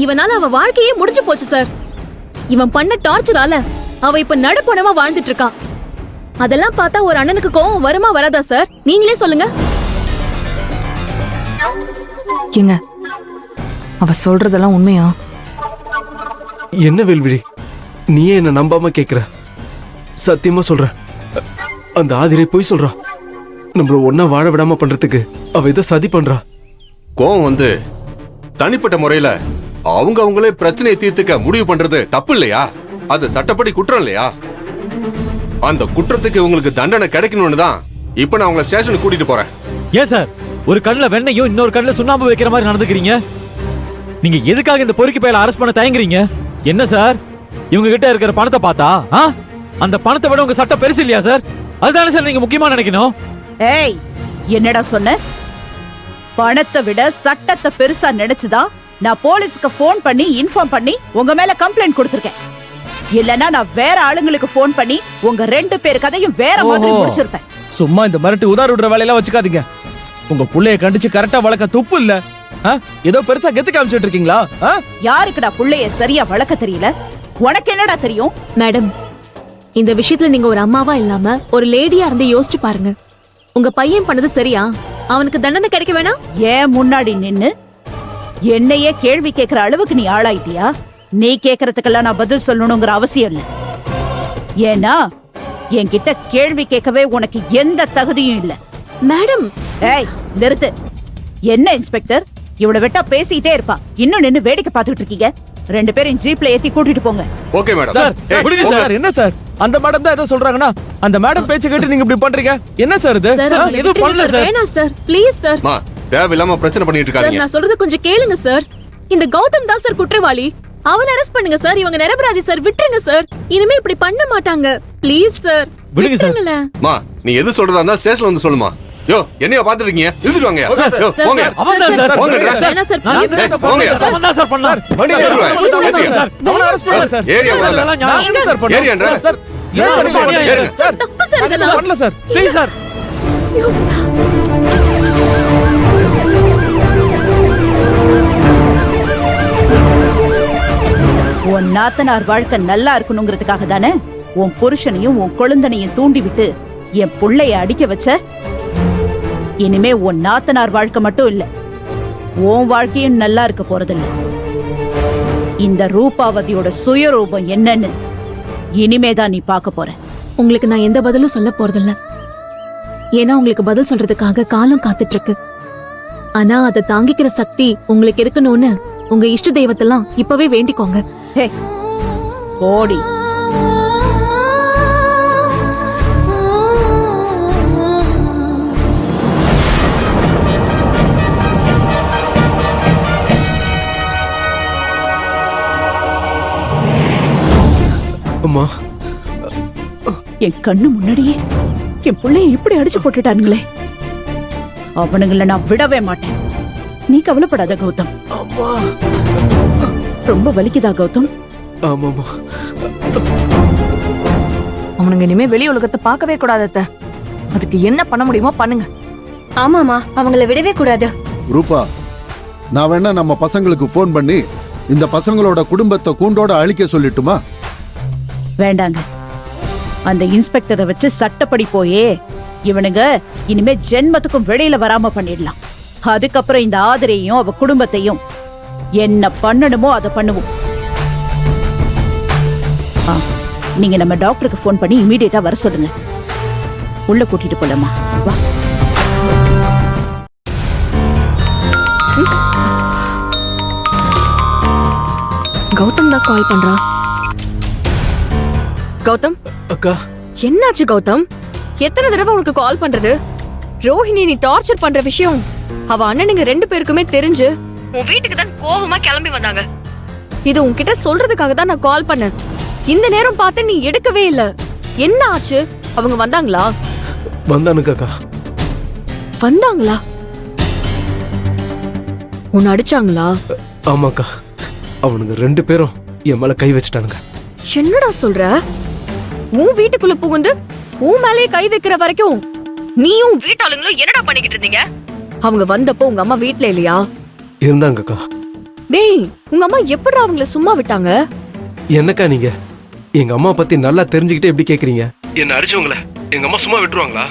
இவனால அவ வாழ்க்கையே முடிஞ்சு போச்சு சார். இவன் பண்ண டார்ச்சரால அவ இப்ப நடுப்பணமா வாழ்ந்துட்டு இருக்கா. அதெல்லாம் பார்த்தா ஒரு அண்ணனுக்கு கோவம் வருமா வராதா சார்? நீங்களே சொல்லுங்க. ஏங்க, அவ சொல்றதெல்லாம் உண்மையா? என்ன வேல்விழி, நீயே என்ன நம்பாம கேக்குற? சத்தியமா சொல்ற, அந்த ஆதிரை போய் சொல்றா. நம்மள ஒன்னா வாழ விடாம பண்றதுக்கு அவ ஏதோ சதி பண்றா. கோவம் வந்து தனிப்பட்ட முறையில அவங்களே பிரச்சனையை தீர்த்துக்க முடிவு பண்றது தப்பு இல்லையா? அது சட்டப்படி குற்றம் இல்லையா? அந்த குற்றத்துக்கு உங்களுக்கு தண்டனை கிடைக்கணும்னு தான் இப்ப நான் உங்களை ஸ்டேஷனுக்கு கூட்டிட்டு போறேன். ஏன் சார் ஒரு கண்ணுல வெண்ணையும் இன்னொரு கண்ணுல சுண்ணாம்பு வைக்கிற மாதிரி நடந்துக்கிறீங்க? நீங்க எதுக்காக இந்த பொறுக்கி பையல அரெஸ்ட் பண்ண தயங்குறீங்க? என்ன சார், இவங்க கிட்ட இருக்கிற பணத்தை பார்த்தா அந்த பணத்தை விட உங்க சட்டம் பெருசு இல்லையா சார்? அதுதானே சார் நீங்க முக்கியமா நினைக்கணும். ஏய், என்னடா சொன்ன? பணத்தை விட சட்டத்தை பெருசா நினைச்சுதான் நான் போலீஸ்க்கு போன் பண்ணி இன்ஃபார்ம் பண்ணி உங்க மேல கம்ப்ளைண்ட் கொடுத்திருக்கேன். இல்லனா நான் வேற ஆளுங்களுக்கு போன் பண்ணி உங்க 2 பேர் கதையும் வேற மாதிரி முடிச்சிருப்பேன். சும்மா இந்த மிரட்டி உதார் விடுற வேலையெல்லாம் வச்சுக்காதீங்க. உங்க புள்ளைய கண்டிச்சு கரெக்டா வளர்க்க துப்பு இல்ல. ஏதோ பெருசா கெத்து காமிச்சிட்டு இருக்கீங்களா? யாருக்குடா புள்ளைய சரியா வளர்க்க தெரியல? உனக்கு என்னடா தெரியும்? மேடம், இந்த விஷயத்துல நீங்க ஒரு அம்மாவா இல்லாம ஒரு லேடியா இருந்து யோசிச்சு பாருங்க. உங்க பையன் பண்ணது சரியா? அவனுக்கு தண்டனை கிடைக்க வேணாம்? ஏன் முன்னாடி நின்னு என்னையே கேள்வி கேட்கிற அளவுக்கு நீ ஆளாயிட்டியா? நீ கேக்குறதுக்கெல்லாம் நான் பதில் சொல்லணுங்கிற அவசியம் இல்ல. ஏன்னா என்கிட்ட கேள்வி கேட்கவே உனக்கு எந்த தகுதியும் இல்ல. மேடம், ஏய் நிறுத்து. என்ன இன்ஸ்பெக்டர், இவ்வளவு வெட்டா பேசிட்டே இருப்பா, இன்னும் நின்னு வேடிக்கை பார்த்துட்டு இருக்கீங்க? 2 பேரும் ஜீப்ல ஏத்தி கூட்டிட்டு போங்க. Okay madam. சார் விடுங்க சார். என்ன சார், அந்த மேடம் தான் ஏதோ சொல்றாங்கன்னா அந்த மேடம் பேச்சு கேட்டு நீங்க இப்படி பண்றீங்க? என்ன சார் இது? எதுவும் பண்ணல சார். வேணாம் சார், ப்ளீஸ் சார். தேவையில்லாம பிரச்சனை பண்ணிட்டு இருக்காங்க சார். நான் சொல்றது கொஞ்சம் கேளுங்க சார். இந்த கௌதம் தான் சார் குற்றவாளி. அவனை அரெஸ்ட் பண்ணுங்க சார். இவங்க நிரபராதி சார். விட்டுருங்க சார். இனிமே இப்படி பண்ண மாட்டாங்க. ப்ளீஸ் சார், விட்டுருங்களே. நீ எது சொல்றதா இருந்தா ஸ்டேஷன்ல வந்து சொல்லுமா. யோ, என்னைய பாத்துட்டு இருக்கீங்க? எழுதிட்டு வாங்க. போங்க. அவன் தான் சார். வேணா சார், ப்ளீஸ் சார். அவன் தான் சார் பண்ணார். வண்டி ஏறுங்க. அவன அரெஸ்ட் பண்ணுங்க சார். ஏரியா வரல. நான் என்ன சார் பண்ணேன்? ஏரியான்றா. சார் ஏறுங்க. சார், தப்பு சார் இதெல்லாம். பண்ணல சார். Please sir. உன் நாத்தனார் வாழ்க்கை நல்லா இருக்கணுங்கிறதுக்காக தானே உன் புருஷனையும் உன் குழந்தனையும் தூண்டி விட்டு என் புள்ளைய அடிக்க வச்ச. இனிமே உன் நாத்தனார் வாழ்க்கை மட்டும் இல்ல, உன் வாழ்க்கையும் நல்லா இருக்க போறதில்ல. இந்த ரூபாவதியோட சுயரூபம் என்னன்னு இனிமேதான் நீ பார்க்க போற. உங்களுக்கு நான் எந்த பதிலும் சொல்ல போறதில்ல. ஏன்னா உங்களுக்கு பதில் சொல்றதுக்காக காலம் காத்துட்டு இருக்கு. ஆனா அதை தாங்கிக்கிற சக்தி உங்களுக்கு இருக்கணும்னு உங்க இஷ்ட தெய்வத்தெல்லாம் இப்பவே வேண்டிக்கோங்க. ஓடி அம்மா, என் கண்ணு முன்னாடியே என் பிள்ளைய இப்படி அடிச்சு போட்டுட்டானுங்களே. அவனுங்களை நான் விடவே மாட்டேன். நீ கவலைப்படாத கௌதம். ரொம்ப வலிக்குதா கௌதம்? ஆமாமா. அவனுங்க இனிமே வெளி உலகத்தை பார்க்கவே கூடாது. அதுக்கு என்ன பண்ண முடியுமோ பண்ணுங்க. ஆமாமா, அவங்கள விடவே கூடாது. ரூபா, நான் வேணா நம்ம பசங்களுக்கு போன் பண்ணி இந்த பசங்களோட குடும்பத்தை கூண்டோட அழிக்க சொல்லிட்டுமா? வேண்டாங்க. அந்த இன்ஸ்பெக்டரை வச்சு சட்டப்படி போயே இவனுங்க இனிமே ஜென்மத்துக்கும் வெளியில வராம பண்ணிடலாம். அதுக்கப்புறம் இந்த ஆதிரையும் அவ குடும்பத்தையும் என்ன பண்ணணுமோ அதை பண்ணுவோம். நீங்க நம்ம டாக்டருக்கு போன் பண்ணி இமீடியட்டா வர சொல்லுங்க. உள்ள கூட்டிட்டு போலாமா? வா. கௌதம் தான் கால் பண்றான். கௌதம், அக்கா, என்னாச்சு கௌதம்? எத்தனை தடவை உனக்கு கால் பண்றது? ரோஹிணி நீ டார்ச்சர் பண்ற விஷயம் அவ அண்ணனுங்க 2 பேருக்குமே தெரிஞ்சு உன் வீட்டுக்கு தான் கோவமா கிளம்பி வந்தாங்க. இது உன்கிட்ட சொல்றதுக்காக தான் நான் கால் பண்ணேன். இந்த நேரம் பார்த்து நீ எடுக்கவே இல்ல. என்ன ஆச்சு? அவங்க வந்தாங்களா? வந்தானுக்கா. வந்தாங்களா? உன்னை அடிச்சாங்களா? ஆமாக்கா, அவனுங்க 2 பேரும் என் மேல கை வச்சுட்டானுங்க. என்னடா சொல்ற? உன் வீட்டுக்குள்ள புகுந்து உன் மேலேயே கை வைக்கிற வரைக்கும் நீயும் வீட்டாளுங்களும் என்னடா பண்ணிக்கிட்டு இருந்தீங்க? அவங்க வந்தப்போ உங்க அம்மா வீட்ல இல்லையா? இருந்தாங்கக்கா. டேய் உங்க அம்மா எப்படிடா அவங்கள சும்மா விட்டாங்க? என்னக்கா நீங்க எங்க அம்மா பத்தி நல்லா தெரிஞ்சுக்கிட்டு எப்படி கேக்குறீங்க? என்ன அடிச்சவங்கள எங்க அம்மா சும்மா விட்டுருவாங்களா?